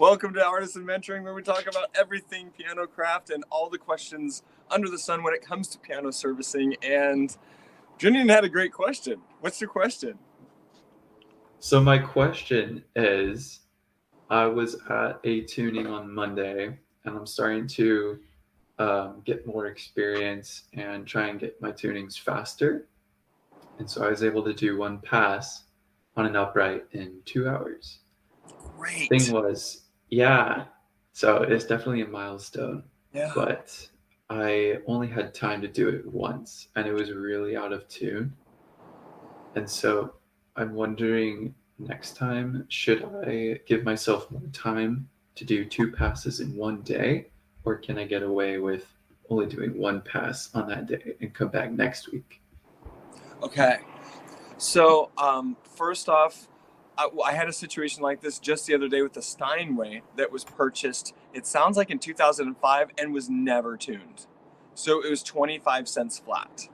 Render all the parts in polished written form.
Welcome to Artisan Mentoring, where we talk about everything Pianocraft and all the questions under the sun when it comes to piano servicing. And Junior had a great question. What's your question? So my question is, I was at a tuning on Monday, and I'm starting to get more experience and try and get my tunings faster. And so I was able to do one pass on an upright in 2 hours. Thing Great. was, yeah, so it's definitely a milestone, Yeah. but I only had time to do it once, and it was really out of tune. And so I'm wondering next time, should I give myself more time to do two passes in one day, or can I get away with only doing one pass on that day and come back next week? Okay. So, first off, I had a situation like this just the other day with a Steinway that was purchased, it sounds like in 2005, and was never tuned. So it was 25 cents flat.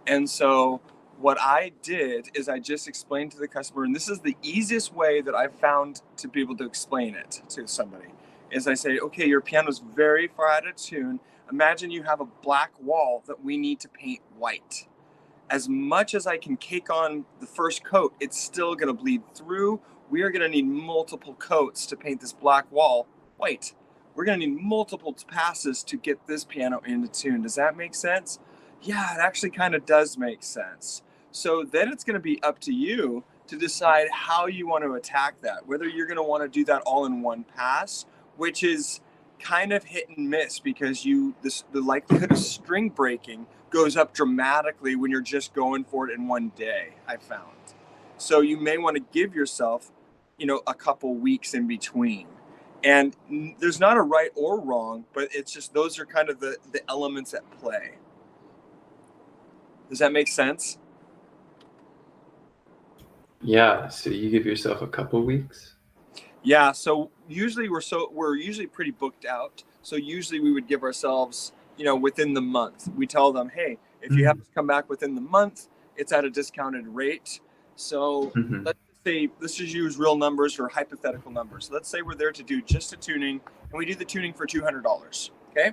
And so what I did is I just explained to the customer, and this is the easiest way that I've found to be able to explain it to somebody, is I say, okay, your piano's very far out of tune. Imagine you have a black wall that we need to paint white. As much as I can cake on the first coat, it's still going to bleed through. We are going to need multiple coats to paint this black wall white. We're going to need multiple passes to get this piano into tune. Does that make sense? Yeah, it actually kind of does make sense. So then it's going to be up to you to decide how you want to attack that, whether you're going to want to do that all in one pass, which is kind of hit and miss because the likelihood of string breaking goes up dramatically when you're just going for it in one day, I found. So you may want to give yourself, a couple weeks in between. And there's not a right or wrong, but it's just those are kind of the elements at play. Does that make sense? Yeah, so you give yourself a couple weeks? Yeah, so usually we're usually pretty booked out. So usually we would give ourselves, within the month. We tell them, hey, if you have to come back within the month, it's at a discounted rate. So let's just use real numbers or hypothetical numbers. Let's say we're there to do just a tuning, and we do the tuning for $200. Okay.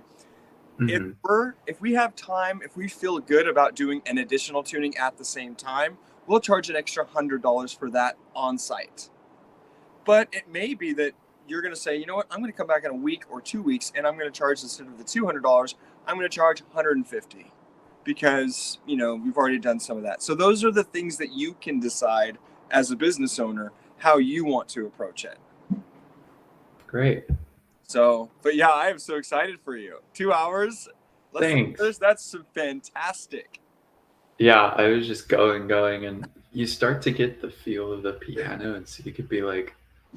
If we have time, if we feel good about doing an additional tuning at the same time, we'll charge an extra $100 for that on site. But it may be that you're going to say, you know what, I'm going to come back in a week or 2 weeks, and I'm going to charge, instead of the $200, I'm going to charge $150 because, we've already done some of that. So those are the things that you can decide as a business owner how you want to approach it. Great. So, but yeah, I am so excited for you. 2 hours. Thanks. That's fantastic. Yeah, I was just going, and you start to get the feel of the piano, and so you could be like,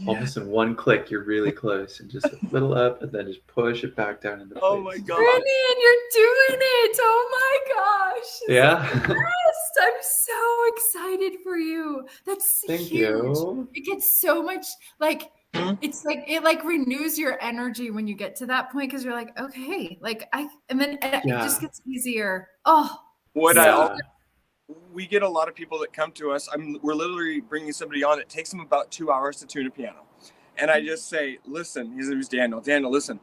almost in one click, you're really close, and just a little up, and then just push it back down into place. Oh my God. Brilliant, you're doing it. Oh my gosh. Yeah. I'm so excited for you. That's Thank huge. you. It gets so much, it's like it renews your energy when you get to that point, because you're like, okay, and then it just gets easier. Oh, we get a lot of people that come to us. We're literally bringing somebody on. It takes them about 2 hours to tune a piano. And I just say, listen, his name is Daniel. Daniel, listen,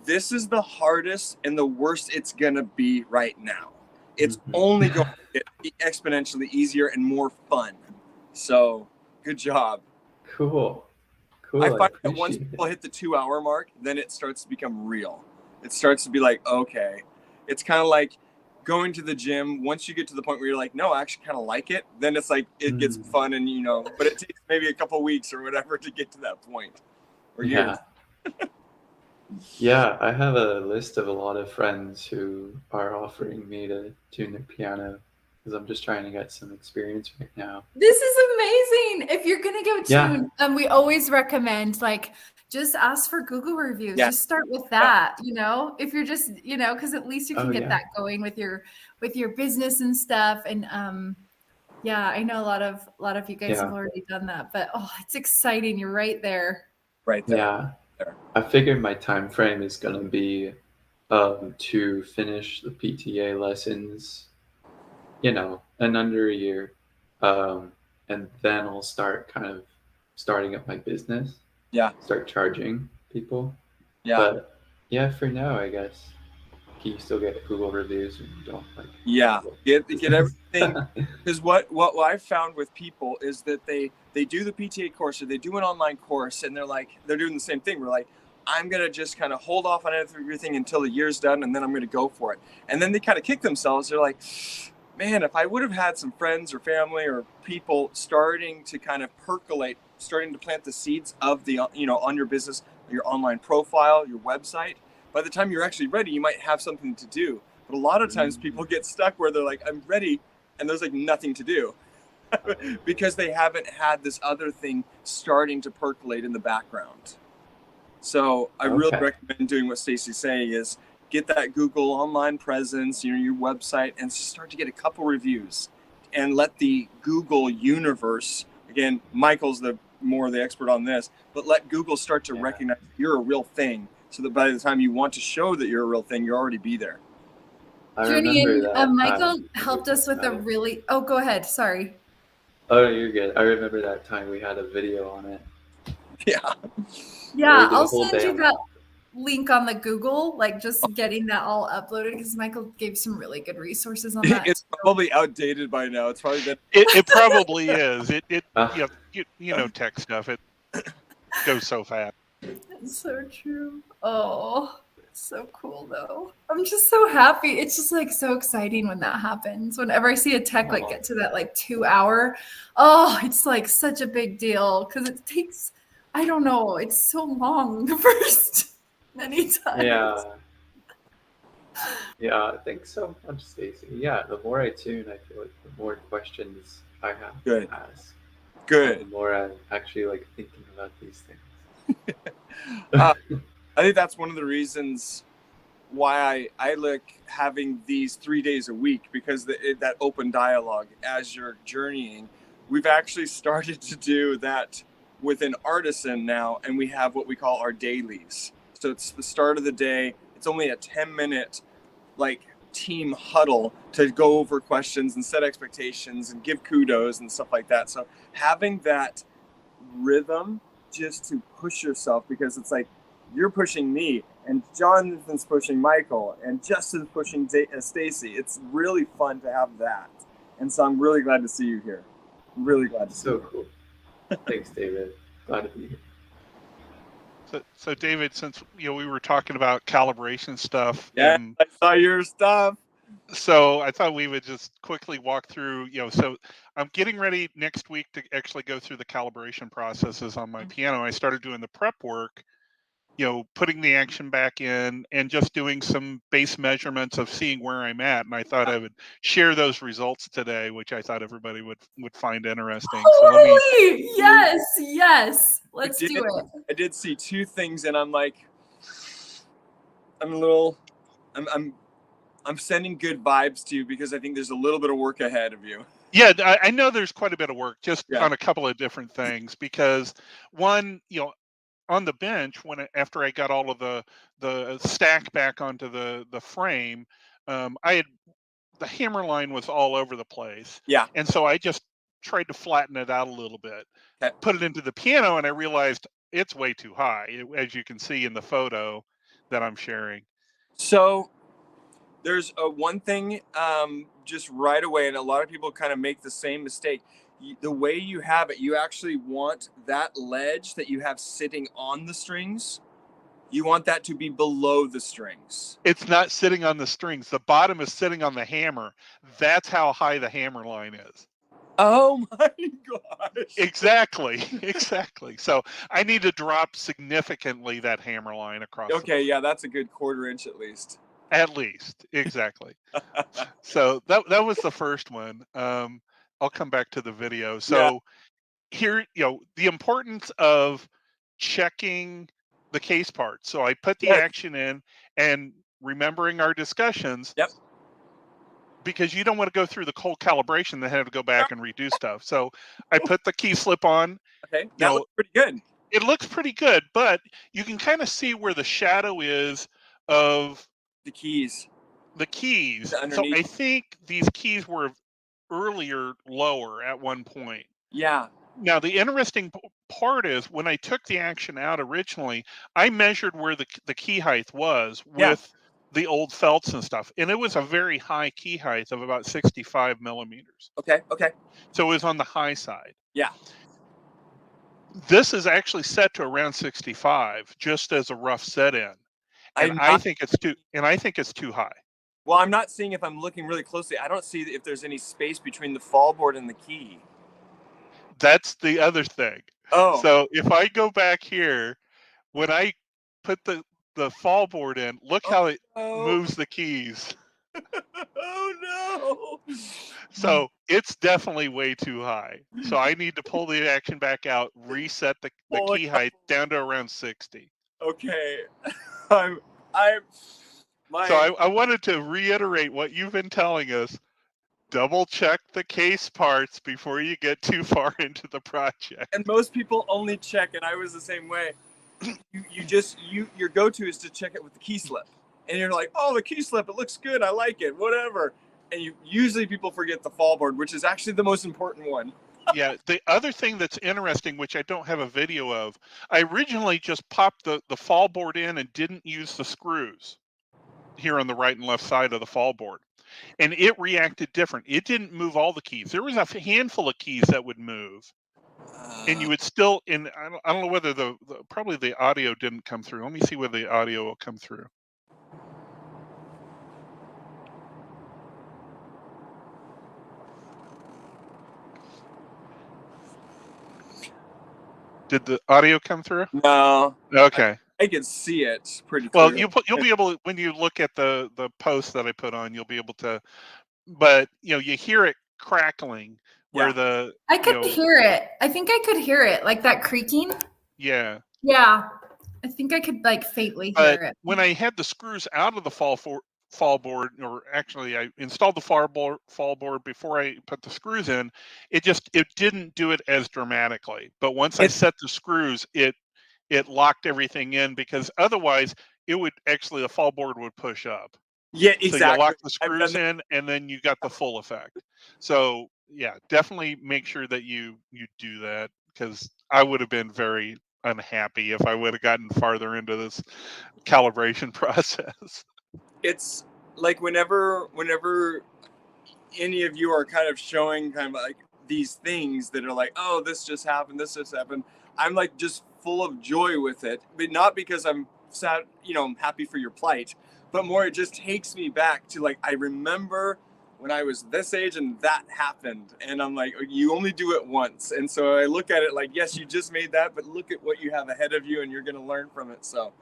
this is the hardest and the worst it's going to be right now. It's only going to get exponentially easier and more fun. So good job. Cool. I find that once people hit the 2 hour mark, then it starts to become real. It starts to be like, okay, it's kind of like going to the gym. Once you get to the point where you're like, no, I actually kind of like it, then it's like it gets fun, and but it takes maybe a couple weeks or whatever to get to that point. Or years. Yeah, I have a list of a lot of friends who are offering me to tune their piano because I'm just trying to get some experience right now. This is amazing. If you're gonna go tune, we always recommend just ask for Google reviews. Just start with that, if you're just, because at least you can get that going with your business and stuff. And I know a lot of you guys have already done that, but it's exciting. You're right there. Right there. Yeah. I figured my time frame is going to be to finish the PTA lessons, in under a year. And then I'll start starting up my business. Yeah. Start charging people. Yeah. But yeah, for now, I guess you still get Google reviews and you don't like. Yeah, get everything. Because what I've found with people is that they do the PTA course or they do an online course and they're doing the same thing. We're like, I'm gonna just kind of hold off on everything until the year's done and then I'm gonna go for it. And then they kind of kick themselves. They're like, man, if I would have had some friends or family or people starting to kind of percolate, starting to plant the seeds of the on your business, your online profile, your website. By the time you're actually ready, you might have something to do. But a lot of times people get stuck where they're like, I'm ready, and there's like nothing to do because they haven't had this other thing starting to percolate in the background. So I really recommend doing what Stacy's saying is get that Google online presence, your website, and start to get a couple reviews and let the Google universe, again, Michael's more the expert on this, but let Google start to recognize you're a real thing so that by the time you want to show that you're a real thing, you already be there. Julian, Michael helped us with a really... Oh, go ahead. Sorry. Oh, you're good. I remember that time we had a video on it. Yeah. Yeah, I'll send you that link on the Google, like just getting that all uploaded because Michael gave some really good resources on that. It's probably outdated by now. It's probably been... It probably is. You know, tech stuff. It goes so fast. It's so true. Oh, so cool though. I'm just so happy. It's just like so exciting when that happens. Whenever I see a tech like get to that like 2 hour, it's like such a big deal because it takes, I don't know, it's so long the first many times. Yeah, I think so much, Stacy. Yeah, the more I tune, I feel like the more questions I have to ask. Good. The more I'm actually like thinking about these things. I think that's one of the reasons why I like having these 3 days a week because that open dialogue as you're journeying. We've actually started to do that within Artisan now, and we have what we call our dailies. So it's the start of the day. It's only a 10-minute like team huddle to go over questions and set expectations and give kudos and stuff like that. So having that rhythm just to push yourself, because it's like you're pushing me and Jonathan's pushing Michael and Justin's pushing Stacy. It's really fun to have that. And so I'm really glad to see you here. I'm really glad to see you. So cool. Thanks, David. Glad to be here. So David, since we were talking about calibration stuff, I saw your stuff. So I thought we would just quickly walk through. So I'm getting ready next week to actually go through the calibration processes on my piano. I started doing the prep work, putting the action back in and just doing some base measurements of seeing where I'm at. And I thought I would share those results today, which I thought everybody would find interesting. Totally. Yes. Let's do it. I did see two things and I'm like, I'm sending good vibes to you because I think there's a little bit of work ahead of you. Yeah, I know there's quite a bit of work just on a couple of different things because one, on the bench after I got all of the stack back onto the frame, the hammer line was all over the place. Yeah. And so I just tried to flatten it out a little bit. Okay. Put it into the piano and I realized it's way too high, as you can see in the photo that I'm sharing. So there's one thing just right away, and a lot of people kind of make the same mistake. The way you have it, you actually want that ledge that you have sitting on the strings, you want that to be below the strings. It's not sitting on the strings. The bottom is sitting on the hammer. That's how high the hammer line is. Oh my gosh. Exactly. So I need to drop significantly that hammer line across. Okay, yeah, that's a good 1/4 inch at least. At least, exactly. So that was the first one. I'll come back to the video. So here, the importance of checking the case parts. So I put the action in and remembering our discussions. Yep. Because you don't want to go through the whole calibration, then have to go back and redo stuff. So I put the key slip on. Okay, that looks pretty good. It looks pretty good, but you can kind of see where the shadow is of the keys. So I think these keys were earlier lower at one point. Yeah. Now, the interesting part is when I took the action out originally, I measured where the key height was with the old felts and stuff, and it was a very high key height of about 65 millimeters. Okay. So it was on the high side. Yeah. This is actually set to around 65, just as a rough set in, and I think it's too high. Well, I'm not seeing, if I'm looking really closely, I don't see if there's any space between the fall board and the key. That's the other thing. Oh. So if I go back here, when I put the fall board in, look how it moves the keys. Oh no. So it's definitely way too high. So I need to pull the action back out, reset the key height down to around 60. Okay. So I wanted to reiterate what you've been telling us. Double check the case parts before you get too far into the project. And most people only check, and I was the same way. Your go-to is to check it with the key slip. And you're like, oh, the key slip, it looks good, I like it, whatever. And usually people forget the fall board, which is actually the most important one. Yeah, the other thing that's interesting, which I don't have a video of, I originally just popped the fall board in and didn't use the screws here on the right and left side of the fall board. And it reacted different. It didn't move all the keys. There was a handful of keys that would move. And you would still, and I don't know whether probably the audio didn't come through. Let me see whether the audio will come through. Did the audio come through? No. Okay. I can see it pretty clearly. Well, you'll be able to, when you look at the post that I put on, you'll be able to, but you hear it crackling where I could hear it. I think I could hear it, like that creaking. Yeah. Yeah. I think I could like faintly hear it. When I had the screws out of the fall board, or actually I installed the fall board before I put the screws in, it didn't do it as dramatically. But once I set the screws, it locked everything in, because otherwise it would actually, the fall board would push up. Yeah, exactly. So you lock the screws in and then you got the full effect. So yeah, definitely make sure that you do that, because I would have been very unhappy if I would have gotten farther into this calibration process. It's like whenever any of you are kind of showing kind of like these things that are like, oh, this just happened, I'm like just full of joy with it, but not because I'm sad, I'm happy for your plight, but more it just takes me back to like, I remember when I was this age and that happened, and I'm like, you only do it once. And so I look at it like, yes, you just made that, but look at what you have ahead of you and you're going to learn from it. So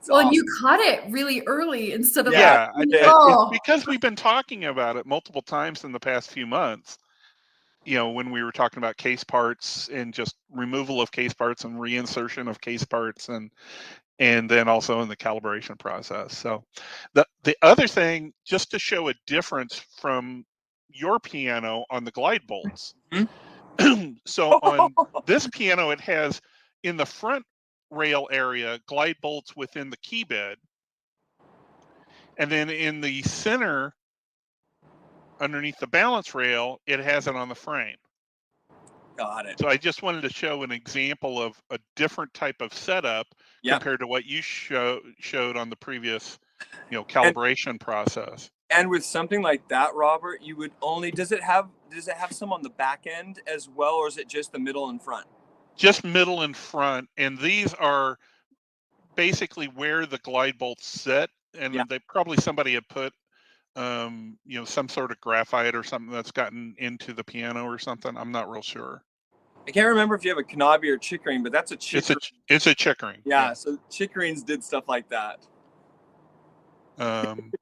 and you caught it really early instead of I did. It's because we've been talking about it multiple times in the past few months. When we were talking about case parts and just removal of case parts and reinsertion of case parts, and then also in the calibration process. So the other thing, just to show a difference from your piano on the glide bolts. Mm-hmm. So on this piano, it has in the front rail area glide bolts within the key bed, and then in the center underneath the balance rail, it has it on the frame. Got it. So I just wanted to show an example of a different type of setup compared to what you showed on the previous calibration process. And with something like that, Robert, you would only, does it have some on the back end as well, or is it just the middle and front? Just middle and front, and these are basically where the glide bolts sit, and they probably somebody had put some sort of graphite or something that's gotten into the piano or something. I'm not real sure. I can't remember if you have a Knabe or Chickering, but that's a Chickering. It's a Chickering. Yeah, so Chickerings did stuff like that.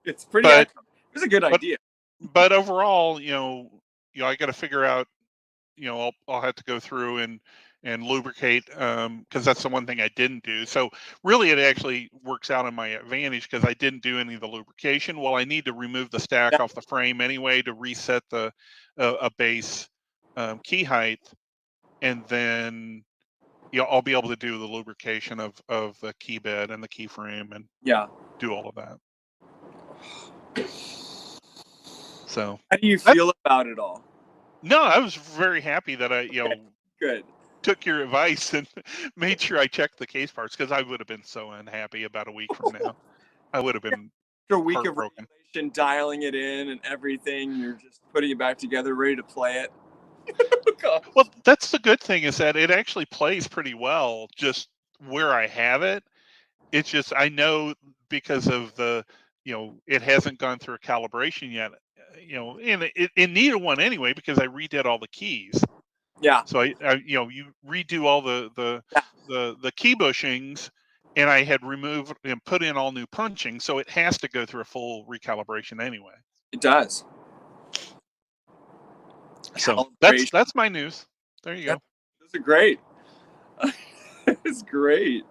It's pretty awesome. It was a good idea. But overall, I got to figure out, I'll have to go through and lubricate, because that's the one thing I didn't do. So really it actually works out in my advantage, because I didn't do any of the lubrication. Well, I need to remove the stack off the frame anyway to reset the a base key height, and then I'll be able to do the lubrication of the key bed and the key frame and do all of that. So how do you feel about it all? No, I was very happy that I Good. took your advice and made sure I checked the case parts, because I would have been so unhappy about a week from now. I would have been After a week of heartbroken. regulation, dialing it in and everything, you're just putting it back together, ready to play it. Well, that's the good thing, is that it actually plays pretty well just where I have it. It's just, I know because of the, it hasn't gone through a calibration yet, and it needed one anyway, because I redid all the keys. Yeah. So I you redo all the key bushings, and I had removed and put in all new punching, so it has to go through a full recalibration anyway. It does. So that's my news. There you go. Those are great. It's great.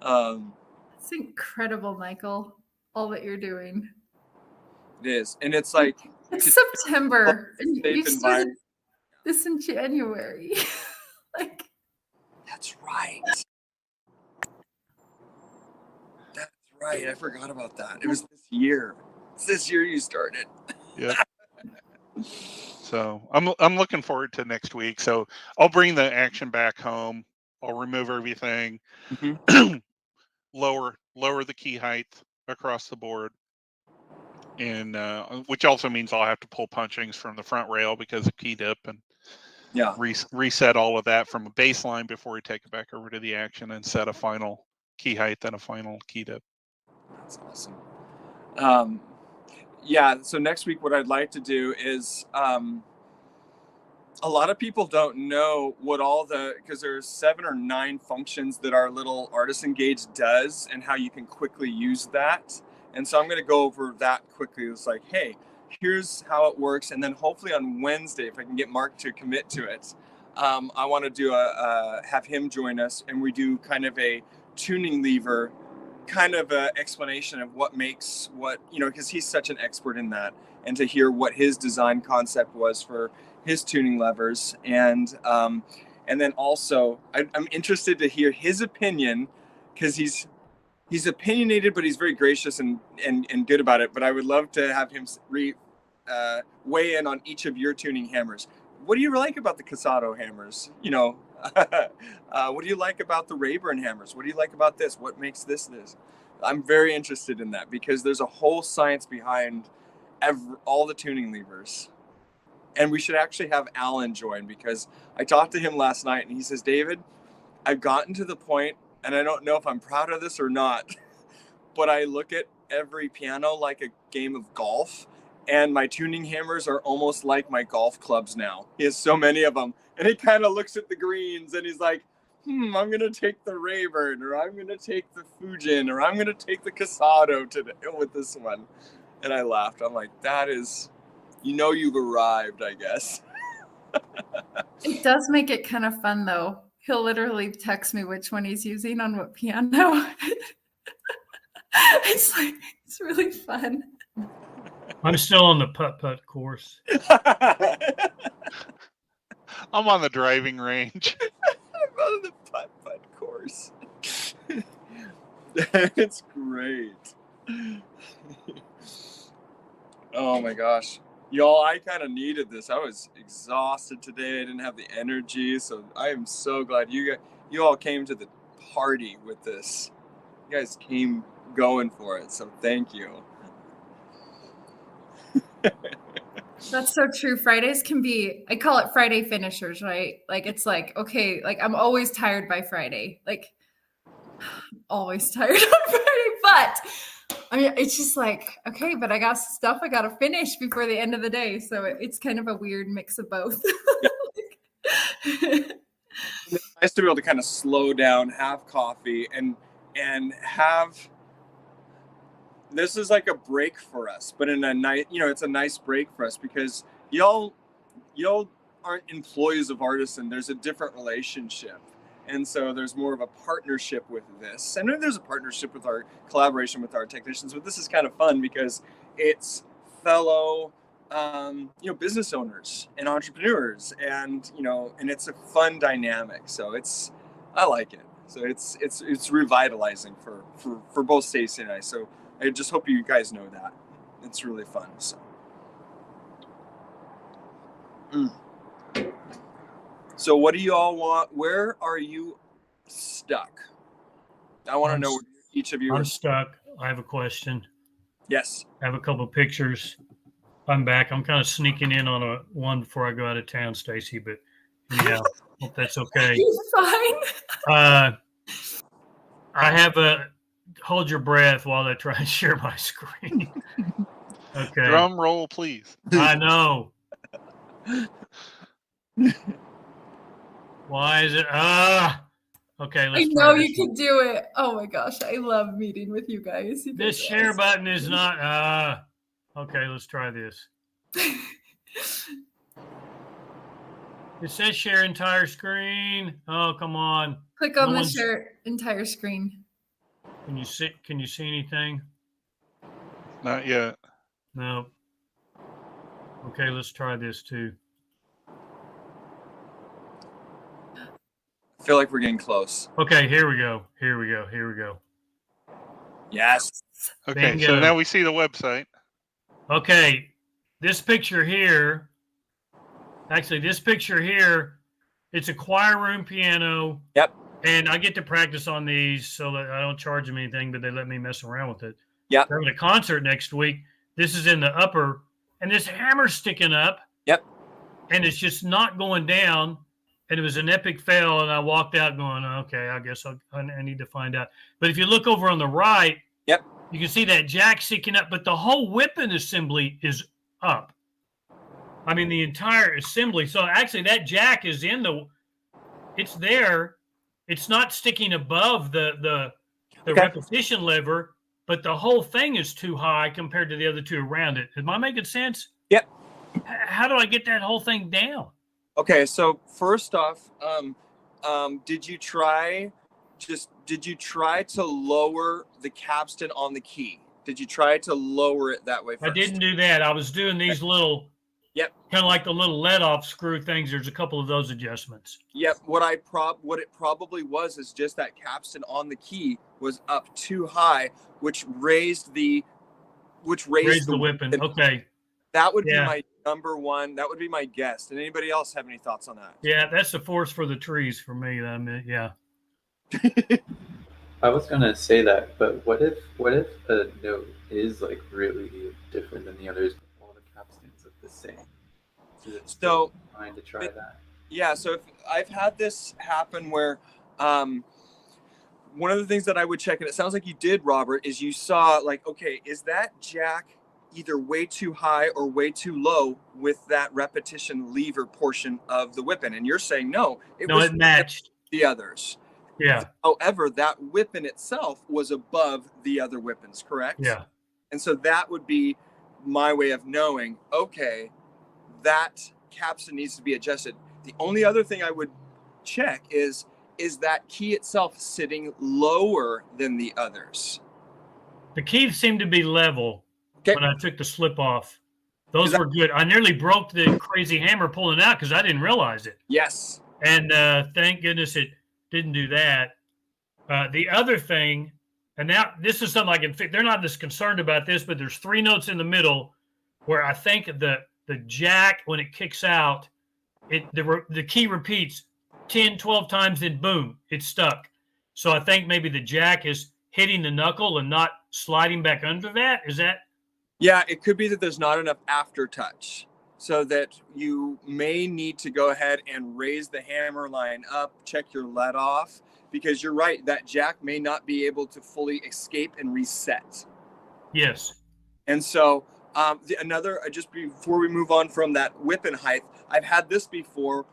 It's incredible, Michael, all that you're doing. It is. And it's like it's September. And you started this in January. Like, that's right. That's right. I forgot about that. It was this year. It's this year you started. Yeah. So I'm looking forward to next week. So I'll bring the action back home. I'll remove everything. Mm-hmm. lower the key height across the board, and which also means I'll have to pull punchings from the front rail because of key dip, and reset all of that from a baseline before we take it back over to the action and set a final key height and a final key dip. That's awesome. Yeah, so next week what I'd like to do is a lot of people don't know what because there's 7 or 9 functions that our little Artisan gauge does and how you can quickly use that. And so I'm going to go over that quickly. It's like, hey, here's how it works. And then hopefully on Wednesday, if I can get Mark to commit to it, I want to do have him join us, and we do kind of a tuning lever kind of an explanation of what makes what, because he's such an expert in that, and to hear what his design concept was for his tuning levers. And then also I'm interested to hear his opinion, because he's opinionated, but he's very gracious and good about it. But I would love to have him weigh in on each of your tuning hammers. What do you like about the Casado hammers? What do you like about the Rayburn hammers? What do you like about this? What makes this? I'm very interested in that, because there's a whole science behind all the tuning levers. And we should actually have Alan join, because I talked to him last night and he says, David, I've gotten to the point, and I don't know if I'm proud of this or not, but I look at every piano like a game of golf, and my tuning hammers are almost like my golf clubs now. He has so many of them, and he kind of looks at the greens and he's like, I'm going to take the Rayburn, or I'm going to take the Fujin, or I'm going to take the Casado today with this one. And I laughed. I'm like, that is, you've arrived, I guess. It does make it kind of fun, though. He'll literally text me which one he's using on what piano. It's really fun. I'm still on the putt-putt course. I'm on the driving range. I'm on the putt-putt course. It's great. Oh my gosh. Y'all, I kind of needed this. I was exhausted today. I didn't have the energy. So I am so glad you all came to the party with this. You guys came going for it. So thank you. That's so true. Fridays can be, I call it Friday finishers, right? Like, it's like, okay, like I'm always tired by Friday. Like, always tired on Friday. But I mean, it's just like, okay, but I got stuff I got to finish before the end of the day. So it's kind of a weird mix of both. It's nice to be able to kind of slow down, have coffee, and have, this is like a break for us, but in a nice, it's a nice break for us, because y'all aren't employees of Artisan. There's a different relationship. And so there's more of a partnership with this. And then there's a partnership with our collaboration with our technicians, but this is kind of fun because it's fellow, business owners and entrepreneurs, and, and it's a fun dynamic. So I like it. So it's revitalizing for both Stacey and I. So I just hope you guys know that. It's really fun. So. So what do you all want? Where are you stuck? I want to know where each of you I'm are stuck. I have a question. Yes. I have a couple of pictures. I'm back. I'm kind of sneaking in on one before I go out of town, Stacy, but anyhow, hope that's okay. You're fine. I have hold your breath while I try and share my screen. Okay. Drum roll, please. I know. Why is it? Okay, let's I know try you can do it. Oh my gosh, I love meeting with you guys. This share button is not. Okay, let's try this. It says share entire screen. Oh, come on. Click on the share entire screen. Can you see anything? Not yet. No. Okay, let's try this too. I feel like we're getting close. Okay, here we go. Yes. Okay, Bingo. so now we see the website. Okay, this picture here, it's a choir room piano. Yep. And I get to practice on these so that I don't charge them anything, but they let me mess around with it. Yep. We're having a concert next week. This is in the upper, and this hammer's sticking up. Yep. And it's just not going down. And it was an epic fail, and I walked out going, okay, I guess I need to find out. But if you look over on the right, yep, you can see that jack sticking up, but the whole whipping assembly is up. I mean, the entire assembly. So actually that jack is it's there. It's not sticking above the repetition lever, but the whole thing is too high compared to the other two around it. Am I making sense? Yep. How do I get that whole thing down? Okay, so first off, did you try to lower the capstan on the key? Did you try to lower it that way first? I didn't do that. I was doing these little, yep, kind of like the little let-off screw things. There's a couple of those adjustments. Yep. What it probably was is just that capstan on the key was up too high, which raised the whipping. Okay. That would be my number one. That would be my guess. Did anybody else have any thoughts on that? Yeah, that's the forest for the trees for me. I mean, yeah. I was gonna say that, but what if a note is like really different than the others, but all the capstans look the same? So trying to try that. Yeah. So if I've had this happen where, one of the things that I would check, and it sounds like you did, Robert, is you saw like, okay, is that jack either way too high or way too low with that repetition lever portion of the whipping? And you're saying no, it matched the others. Yeah. However, that whipping itself was above the other whippings, correct? Yeah. And so that would be my way of knowing, okay, that capstan needs to be adjusted. The only other thing I would check is that key itself sitting lower than the others? The keys seemed to be level. When I took the slip off. Those were good. I nearly broke the crazy hammer pulling out because I didn't realize it. Yes. And thank goodness it didn't do that. The other thing, and now this is something I can fix. They're not as concerned about this, but there's 3 notes in the middle where I think the jack, when it kicks out, the key repeats 10, 12 times, then boom, it's stuck. So I think maybe the jack is hitting the knuckle and not sliding back under that. Is that? Yeah, it could be that there's not enough aftertouch, so that you may need to go ahead and raise the hammer line up, check your let off, because you're right, that jack may not be able to fully escape and reset. Yes. And so just before we move on from that whipping height, I've had this before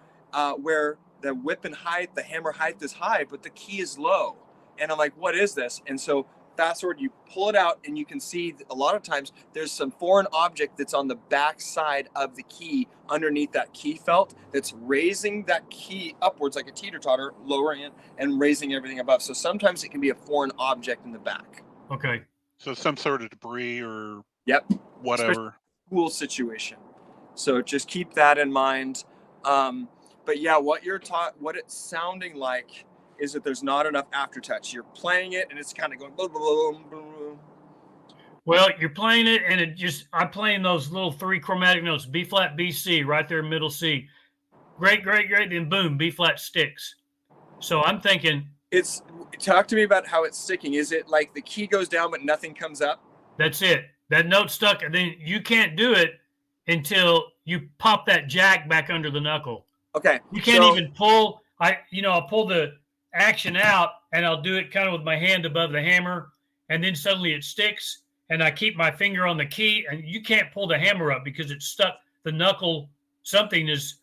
where the whipping height, the hammer height is high, but the key is low. And I'm like, what is this? And so fast forward, you pull it out and you can see a lot of times there's some foreign object that's on the back side of the key underneath that key felt that's raising that key upwards like a teeter-totter, lowering it and raising everything above. So sometimes it can be a foreign object in the back. Okay. So some sort of debris or Especially whatever. School situation. So just keep that in mind. But yeah, what it's sounding like is that there's not enough aftertouch. You're playing it and it's kind of going boom, boom, boom. Well, you're playing it and I'm playing those little 3 chromatic notes, B flat, B, C, right there, middle C. great, then boom, B flat sticks. So I'm thinking, talk to me about how it's sticking. Is it like the key goes down but nothing comes up? That's it. That note stuck, and then you can't do it until you pop that jack back under the knuckle. Okay. You can't even pull. I'll pull the action out, and I'll do it kind of with my hand above the hammer, and then suddenly it sticks, and I keep my finger on the key, and you can't pull the hammer up because it's stuck. The knuckle, something is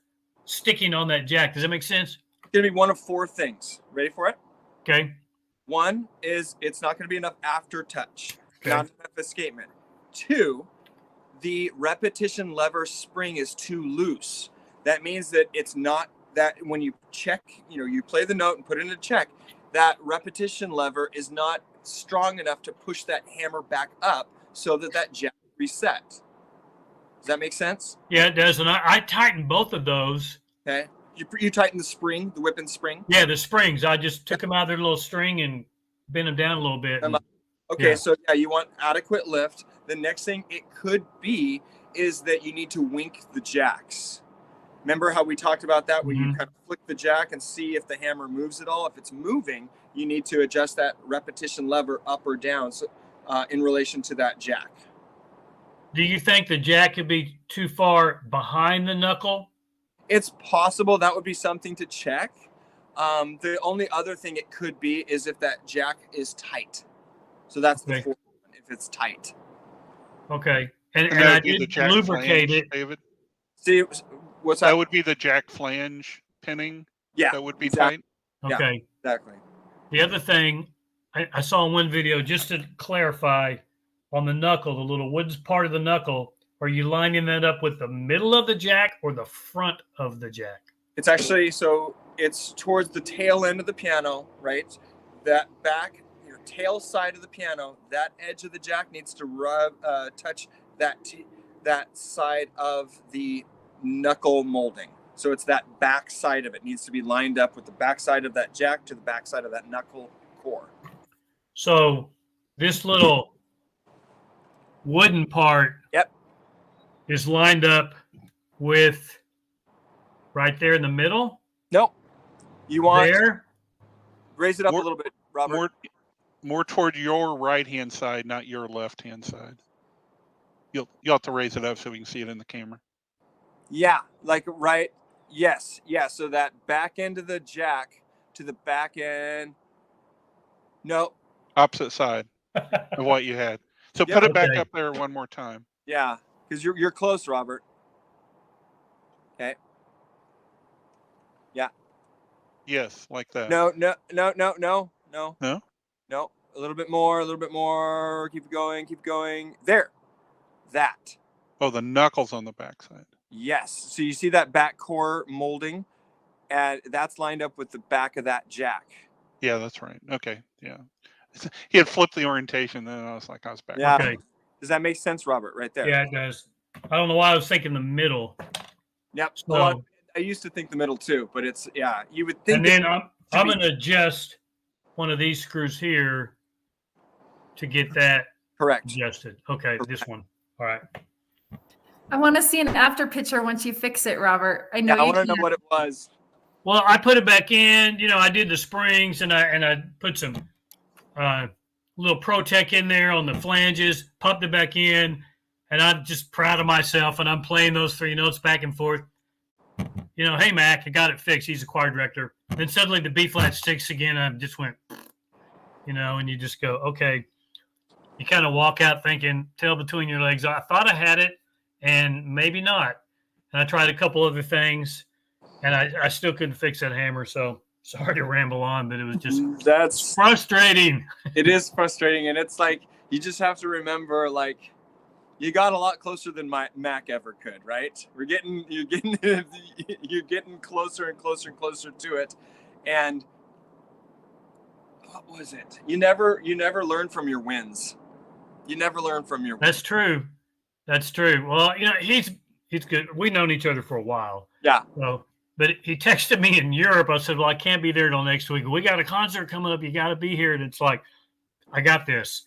sticking on that jack. Does that make sense? It's going to be one of four things. Ready for it? Okay. One is it's not going to be enough after touch, Okay. not enough escapement. Two, the repetition lever spring is too loose. That means that it's not that when you check, you play the note and put it in a check, that repetition lever is not strong enough to push that hammer back up so that jack reset. Does that make sense? Yeah, it does. And I tightened both of those. Okay. You tighten the spring, the whipping spring? Yeah, the springs. I just took them out of their little string and bent them down a little bit. Okay, so you want adequate lift. The next thing it could be is that you need to wink the jacks. Remember how we talked about that, where you kind of flick the jack and see if the hammer moves at all? If it's moving, you need to adjust that repetition lever up or down in relation to that jack. Do you think the jack could be too far behind the knuckle? It's possible. That would be something to check. The only other thing it could be is if that jack is tight. So that's the fourth one, if it's tight. Okay. And I did lubricate flange, it. David. See, what's that? That would be the jack flange pinning. Yeah. That would be tight. Okay. Yeah, exactly. The other thing I saw in one video, just to clarify, on the knuckle, the little wooden part of the knuckle, are you lining that up with the middle of the jack or the front of the jack? It's actually, so it's towards the tail end of the piano, right? That back, your tail side of the piano, that edge of the jack needs to touch that side of the knuckle molding. So it's that back side of it needs to be lined up with the back side of that jack to the back side of that knuckle core. So this little wooden part is lined up with right there in the middle? Nope. You want there? Raise it up a little bit, Robert. More toward your right-hand side, not your left-hand side. You'll have to raise it up so we can see it in the camera. Yeah, like right. Yes. Yeah. So that back end of the jack to the back end. No. Opposite side of what you had. So put it back up there one more time. Yeah, because you're close, Robert. Okay. Yeah. Yes, like that. No. No? No. A little bit more. Keep going. There. That. Oh, the knuckles on the backside. Yes. So you see that back core molding, and that's lined up with the back of that jack. Yeah, that's right. Okay. Yeah. He had flipped the orientation, then I was like, I was back. Yeah. Okay. Does that make sense, Robert? Right there. Yeah, it does. I don't know why I was thinking the middle. Yep. So, well, I used to think the middle too, but it's you would think. And then I'm going to adjust one of these screws here to get that adjusted. Okay, this one. All right. I want to see an after picture once you fix it, Robert. I know I want to know what it was. Well, I put it back in. I did the springs and I put some little Pro-Tech in there on the flanges, pumped it back in, and I'm just proud of myself. And I'm playing those 3 notes back and forth. Hey Mac, I got it fixed. He's a choir director. Then suddenly the B flat sticks again. And I just went, and you just go, okay. You kind of walk out thinking, tail between your legs. I thought I had it, and maybe not. And I tried a couple other things, and I still couldn't fix that hammer. So sorry to ramble on, but it was just that's frustrating. It is frustrating, and it's like you just have to remember, like, you got a lot closer than Mac ever could, right? You're getting closer and closer and closer to it, and what was it? You never learn from your wins. You never learn from your wins. That's true. That's true. Well, he's good. We've known each other for a while. Yeah. So, but he texted me in Europe. I said, well, I can't be there till next week. We got a concert coming up. You got to be here. And it's like, I got this.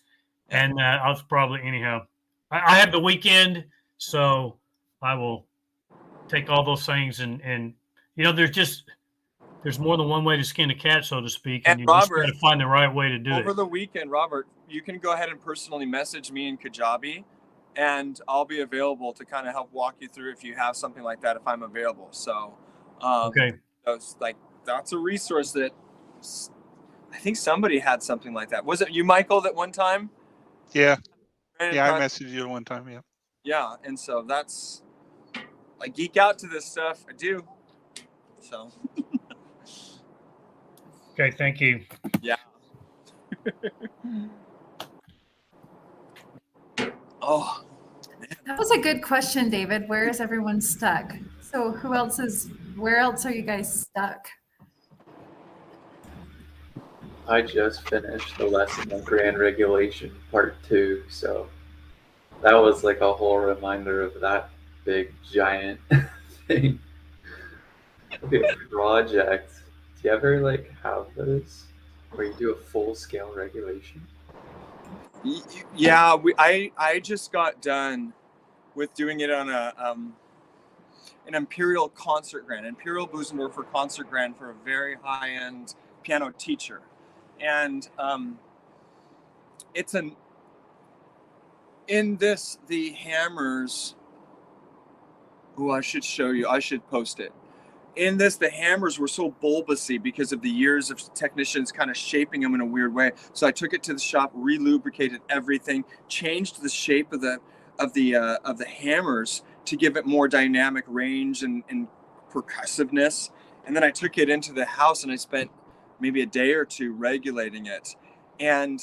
And I was probably, anyhow, I have the weekend, so I will take all those things and there's more than one way to skin a cat, so to speak, and you Robert, just got to find the right way to do it. Over the weekend, Robert, you can go ahead and personally message me in Kajabi, and I'll be available to kind of help walk you through if you have something like that, if I'm available. So, okay, that's a resource that I think somebody had something like that. Was it you, Michael, that one time? Yeah, I messaged you one time. Yeah. Yeah, and so that's, I geek out to this stuff. I do. So. Okay, thank you. Yeah. Oh. That was a good question, David. Where is everyone stuck? So where else are you guys stuck? I just finished the lesson on Grand Regulation Part 2, so that was like a whole reminder of that big giant thing. Okay, project. Do you ever like have those where you do a full-scale regulation? Yeah, I just got done with doing it on an Imperial concert grant, Imperial Busendorfer concert grant for a very high-end piano teacher, and the hammers. Oh, I should show you. I should post it. In this, the hammers were so bulbousy because of the years of technicians kind of shaping them in a weird way. So I took it to the shop, re-lubricated everything, changed the shape of the hammers to give it more dynamic range and percussiveness. And then I took it into the house and I spent maybe a day or two regulating it. And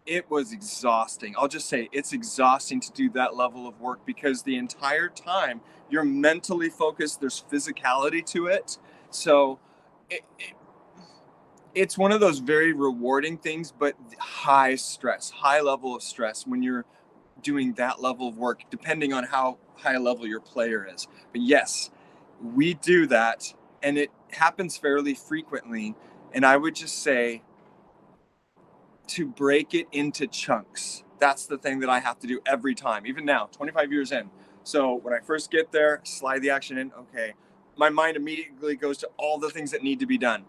it was exhausting. I'll just say it's exhausting to do that level of work because the entire time you're mentally focused, there's physicality to it. So it's one of those very rewarding things, but high level of stress when you're doing that level of work, depending on how high level your player is. But yes, we do that, and it happens fairly frequently. And I would just say, to break it into chunks. That's the thing that I have to do every time, even now, 25 years in. So when I first get there, slide the action in. Okay, my mind immediately goes to all the things that need to be done.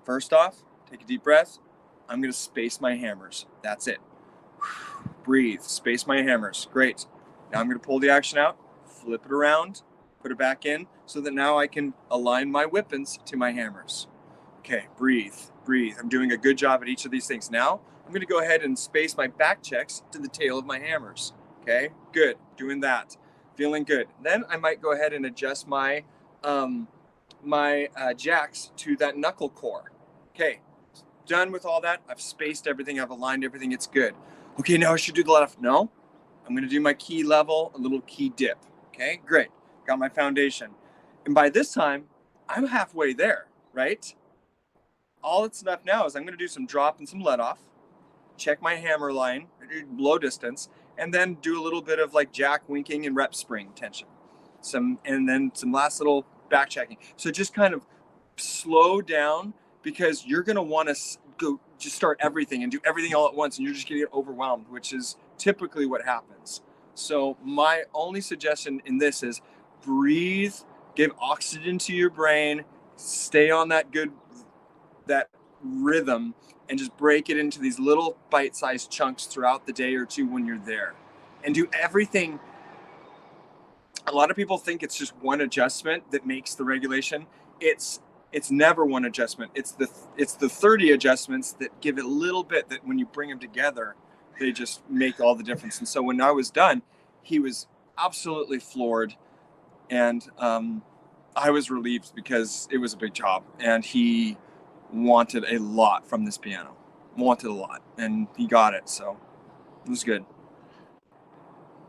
First off, take a deep breath. I'm going to space my hammers. That's it. Breathe, space my hammers. Great. Now I'm going to pull the action out, flip it around, put it back in so that now I can align my weapons to my hammers. Okay, breathe. I'm doing a good job at each of these things. Now, I'm going to go ahead and space my back checks to the tail of my hammers. Okay, good. Doing that. Feeling good. Then I might go ahead and adjust my jacks to that knuckle core. Okay, done with all that. I've spaced everything. I've aligned everything. It's good. Okay, now I should do the left. No, I'm going to do my key level, a little key dip. Okay, great. Got my foundation. And by this time, I'm halfway there, right? All that's left now is I'm going to do some drop and some let off, check my hammer line, low distance, and then do a little bit of like jack winking and rep spring tension. And then some last little back checking. So just kind of slow down because you're going to want to go just start everything and do everything all at once, and you're just going to get overwhelmed, which is typically what happens. So my only suggestion in this is breathe, give oxygen to your brain, stay on that rhythm, and just break it into these little bite-sized chunks throughout the day or two when you're there, and do everything. A lot of people think it's just one adjustment that makes the regulation. It's never one adjustment. It's the 30 adjustments that give it a little bit, that when you bring them together, they just make all the difference. And so when I was done, he was absolutely floored, and I was relieved because it was a big job, and he wanted a lot from this piano, and he got it. So it was good.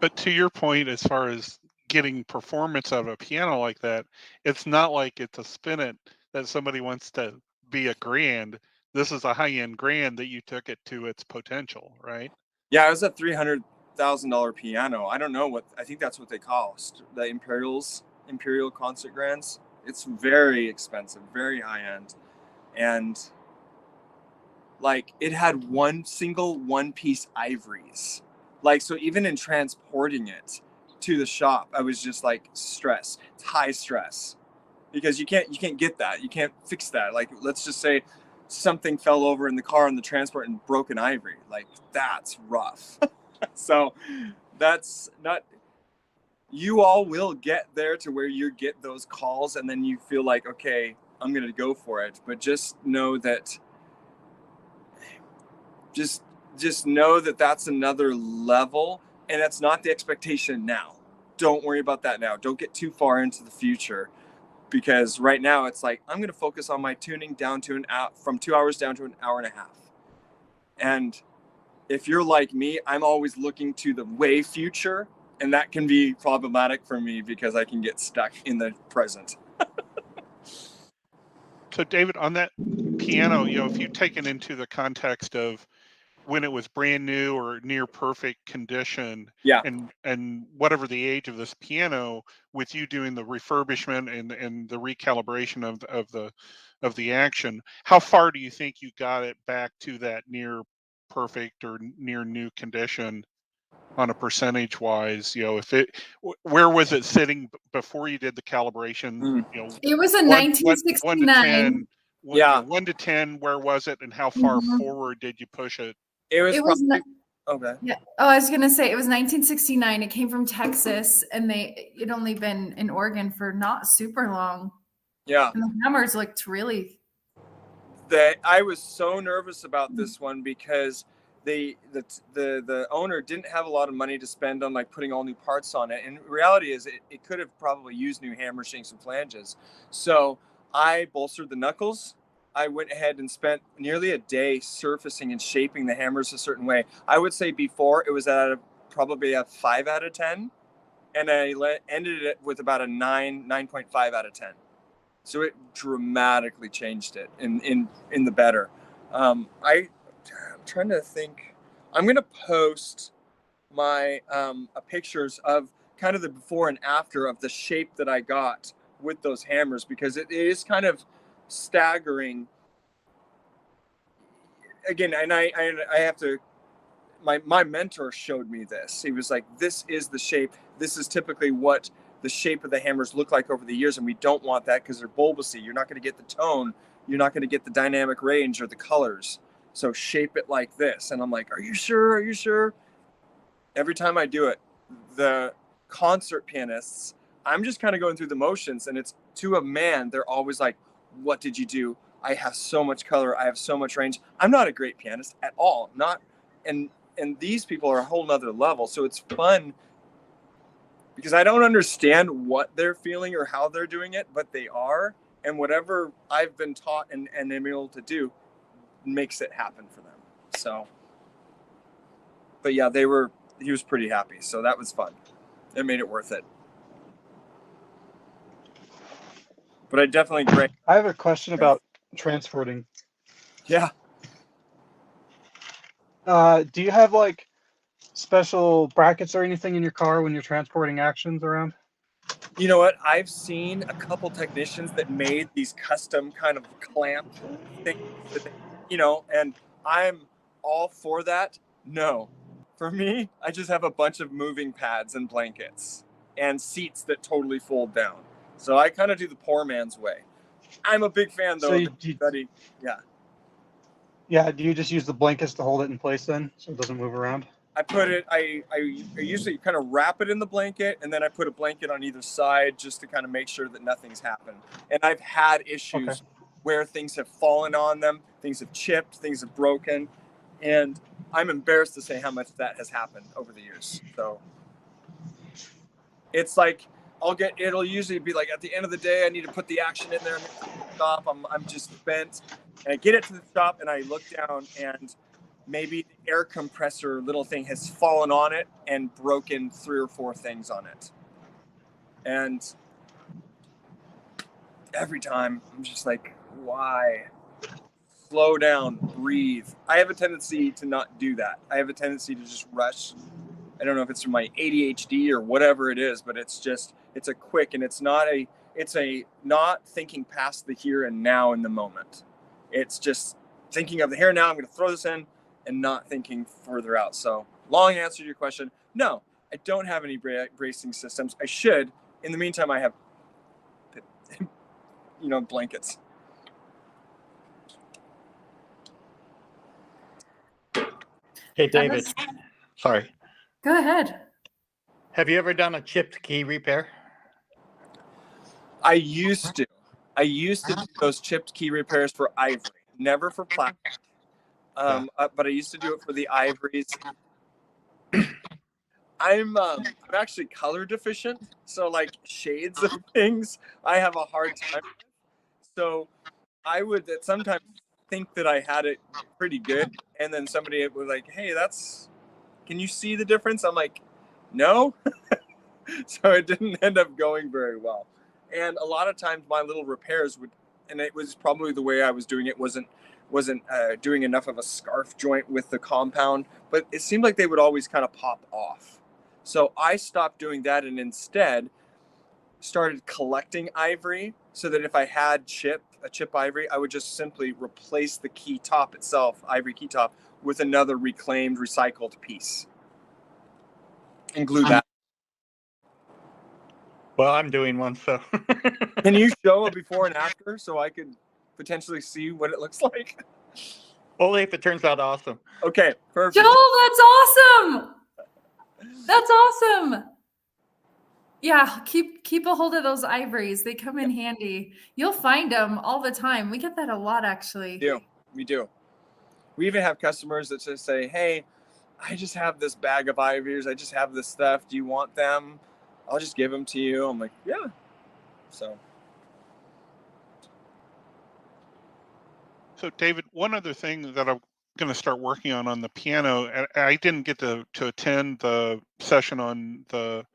But to your point, as far as getting performance out of a piano like that, it's not like it's a spinet that somebody wants to be a grand. This is a high-end grand that you took it to its potential, right? Yeah, it was a $300,000 piano. I don't know I think that's what they cost. The Imperial concert grands. It's very expensive, very high-end. And like it had one-piece ivories. Like, so even in transporting it to the shop, I was just like stress. It's high stress. because you can't get that. You can't fix that. Like, let's just say something fell over in the car on the transport and broke an ivory. Like, that's rough. So that's not, you all will get there to where you get those calls and then you feel like, okay, I'm going to go for it. But just know that, just know that that's another level, and that's not the expectation now. Don't worry about that now. Don't get too far into the future, because right now it's like, I'm going to focus on my tuning down to from 2 hours down to an hour and a half. And if you're like me, I'm always looking to the way future, and that can be problematic for me because I can get stuck in the present. So David, on that piano, if you take it into the context of when it was brand new or near perfect condition, yeah, and whatever the age of this piano, with you doing the refurbishment and the recalibration of the action, how far do you think you got it back to that near perfect or near new condition on a percentage wise? Where was it sitting before you did the calibration? It was in 1969. 1 to 10. Yeah. 1 to 10, where was it, and how far forward did you push it? It was probably, okay. Yeah. Oh, I was gonna say it was 1969. It came from Texas, and it only been in Oregon for not super long. Yeah. And the hammers looked really. I was so nervous about this one because the owner didn't have a lot of money to spend on like putting all new parts on it. And reality is it could have probably used new hammer shanks and flanges. So I bolstered the knuckles. I went ahead and spent nearly a day surfacing and shaping the hammers a certain way. I would say before it was at probably a 5 out of 10, and I ended it with about a 9.5 out of 10. So it dramatically changed it in the better. I'm trying to think. I'm gonna post my pictures of kind of the before and after of the shape that I got with those hammers, because it is kind of staggering. Again, and I have to, my mentor showed me this. He was like, this is the shape. This is typically what the shape of the hammers look like over the years, and we don't want that because they're bulbousy. You're not going to get the tone. You're not going to get the dynamic range or the colors. So shape it like this. And I'm like, are you sure? Are you sure? Every time I do it, the concert pianists, I'm just kind of going through the motions, and it's to a man, they're always like, what did you do? I have so much color. I have so much range. I'm not a great pianist at all. And these people are a whole nother level. So it's fun because I don't understand what they're feeling or how they're doing it, but they are. And whatever I've been taught and am able to do makes it happen for them. So, but yeah, he was pretty happy. So that was fun. It made it worth it. But I definitely agree. I have a question about transporting. Yeah. Do you have like special brackets or anything in your car when you're transporting actions around? You know what? I've seen a couple technicians that made these custom kind of clamp things, and I'm all for that. No. For me, I just have a bunch of moving pads and blankets and seats that totally fold down. So I kind of do the poor man's way. I'm a big fan, though. Yeah. Yeah. Do you just use the blankets to hold it in place then, so it doesn't move around? I usually kind of wrap it in the blanket, and then I put a blanket on either side just to kind of make sure that nothing's happened. And I've had issues where things have fallen on them, things have chipped, things have broken, and I'm embarrassed to say how much that has happened over the years. So it's like it'll usually be like at the end of the day, I need to put the action in there and stop. I'm just spent, and I get it to the shop and I look down, and maybe the air compressor little thing has fallen on it and broken 3 or 4 things on it. And every time I'm just like, why? Slow down, breathe. I have a tendency to not do that. I have a tendency to just rush. I don't know if it's from my ADHD or whatever it is, but it's a quick, and it's a not thinking past the here and now in the moment. It's just thinking of the here and now. I'm going to throw this in and not thinking further out. So long answer to your question. No, I don't have any bracing systems. I should. In the meantime, I have blankets. Hey, David. Sorry. Go ahead. Have you ever done a chipped key repair? I used to do those chipped key repairs for ivory, never for plastic. But I used to do it for the ivories. I'm actually color deficient, so like shades of things I have a hard time with. So I would sometimes think that I had it pretty good, and then somebody was like, "Hey, can you see the difference?" I'm like, "No." So it didn't end up going very well. And a lot of times my little repairs and it was probably the way I was doing it, wasn't doing enough of a scarf joint with the compound, but it seemed like they would always kind of pop off. So I stopped doing that and instead started collecting ivory, so that if I had a chip ivory, I would just simply replace the key top itself, ivory key top, with another reclaimed, recycled piece and glue that. Well, I'm doing one, so. Can you show a before and after so I could potentially see what it looks like? Only if it turns out awesome. Okay, perfect. Joel, that's awesome. That's awesome. Yeah, keep a hold of those ivories. They come in handy. You'll find them all the time. We get that a lot, actually. We do. We even have customers that just say, "Hey, I just have this bag of ivories. I just have this stuff. Do you want them? I'll just give them to you." I'm like, "Yeah." So David, one other thing that I'm going to start working on the piano, I didn't get to attend the session on the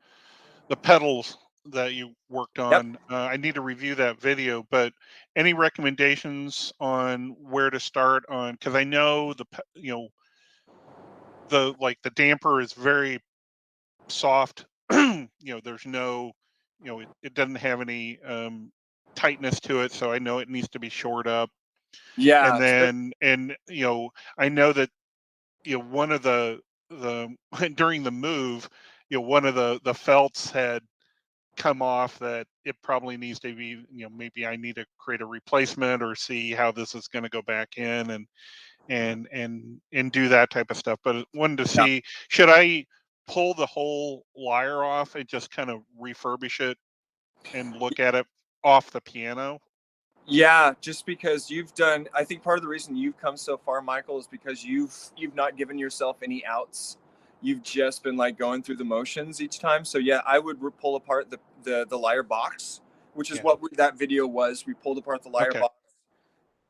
pedals that you worked on. Yep. I need to review that video, but any recommendations on where to start on? Because I know the damper is very soft. There's no, it doesn't have any tightness to it, so I know it needs to be shored up. Yeah. And then, I know that one of the during the move, one of the felts had come off, that it probably needs to be, maybe I need to create a replacement or see how this is going to go back in and do that type of stuff. But I wanted to see, should I pull the whole lyre off and just kind of refurbish it and look at it off the piano? Yeah, just because I think part of the reason you've come so far, Michael, is because you've not given yourself any outs. You've just been like going through the motions each time. So yeah, I would pull apart the lyre box, which is what that video was. We pulled apart the lyre box,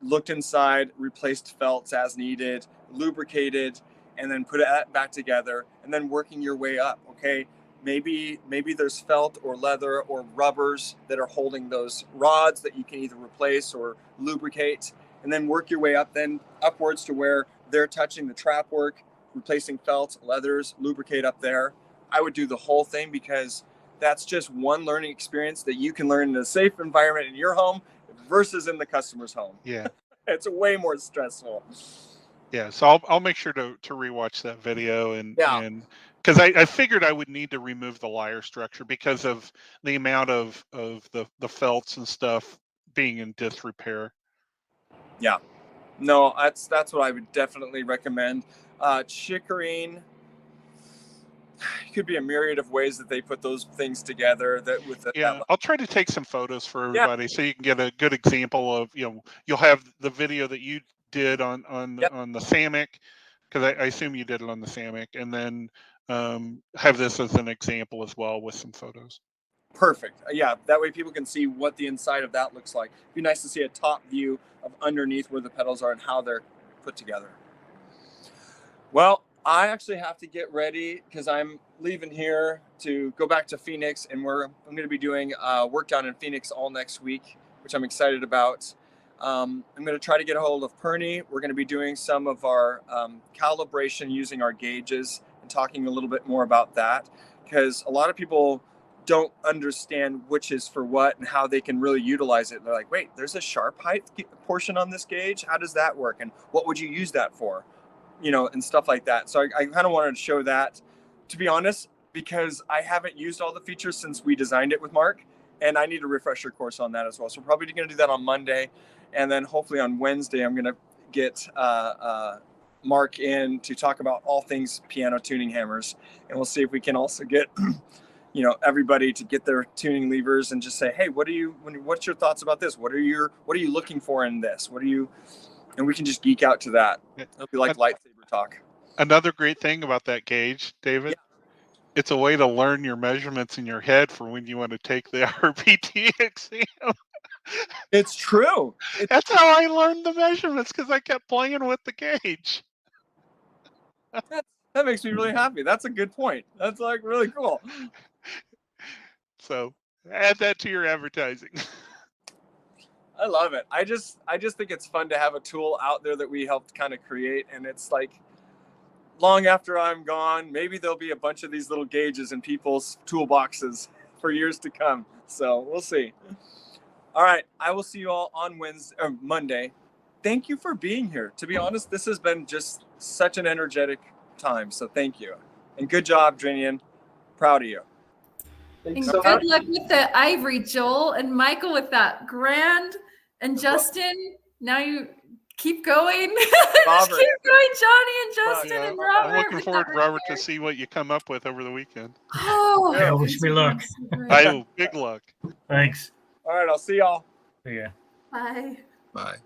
looked inside, replaced felts as needed, lubricated, and then put it back together, and then working your way up. Okay, maybe there's felt or leather or rubbers that are holding those rods that you can either replace or lubricate, and then work your way up then upwards to where they're touching the trap work, replacing felt, leathers, lubricate up there. I would do the whole thing, because that's just one learning experience that you can learn in a safe environment in your home versus in the customer's home. Yeah. It's way more stressful. Yeah, so I'll make sure to rewatch that video and because I figured I would need to remove the lyre structure because of the amount of the felts and stuff being in disrepair. Yeah, no, that's what I would definitely recommend. Chickering, it could be a myriad of ways that they put those things together. I'll try to take some photos for everybody so you can get a good example of, you'll have the video that you did on the Samick, because I assume you did it on the Samick, and then have this as an example as well with some photos. Perfect. Yeah, that way people can see what the inside of that looks like. It'd be nice to see a top view of underneath where the pedals are and how they're put together. Well, I actually have to get ready because I'm leaving here to go back to Phoenix, and I'm going to be doing work down in Phoenix all next week, which I'm excited about. I'm going to try to get a hold of Perny. We're going to be doing some of our calibration using our gauges and talking a little bit more about that, because a lot of people don't understand which is for what and how they can really utilize it. They're like, wait, there's a sharp height portion on this gauge? How does that work? And what would you use that for? And stuff like that. So I kind of wanted to show that, to be honest, because I haven't used all the features since we designed it with Mark. and I need a refresher course on that as well. So we're probably going to do that on Monday, and then hopefully on Wednesday I'm going to get Mark in to talk about all things piano tuning hammers, and we'll see if we can also get everybody to get their tuning levers and just say, hey, what's your thoughts about this? What are you looking for in this? And we can just geek out to that. It'll be like lightsaber talk. Another great thing about that gauge, David, it's a way to learn your measurements in your head for when you want to take the RPT exam. It's true. That's how I learned the measurements, because I kept playing with the gauge. That makes me really happy. That's a good point. That's like really cool. So add that to your advertising. I love it. I just think it's fun to have a tool out there that we helped kind of create, and it's like long after I'm gone, maybe there'll be a bunch of these little gauges in people's toolboxes for years to come. So we'll see. All right, I will see you all on Monday. Thank you for being here. To be honest, this has been just such an energetic time. So thank you, and good job, Drinian. Proud of you. And good luck with the ivory, Joel, and Michael with that grand, and Justin. Now you keep going. Keep going, Johnny and Justin and Robert. I'm looking forward, Robert, to see what you come up with over the weekend. Oh, yeah, wish me luck. I big luck. Thanks. All right, I'll see y'all. See ya. Bye. Bye.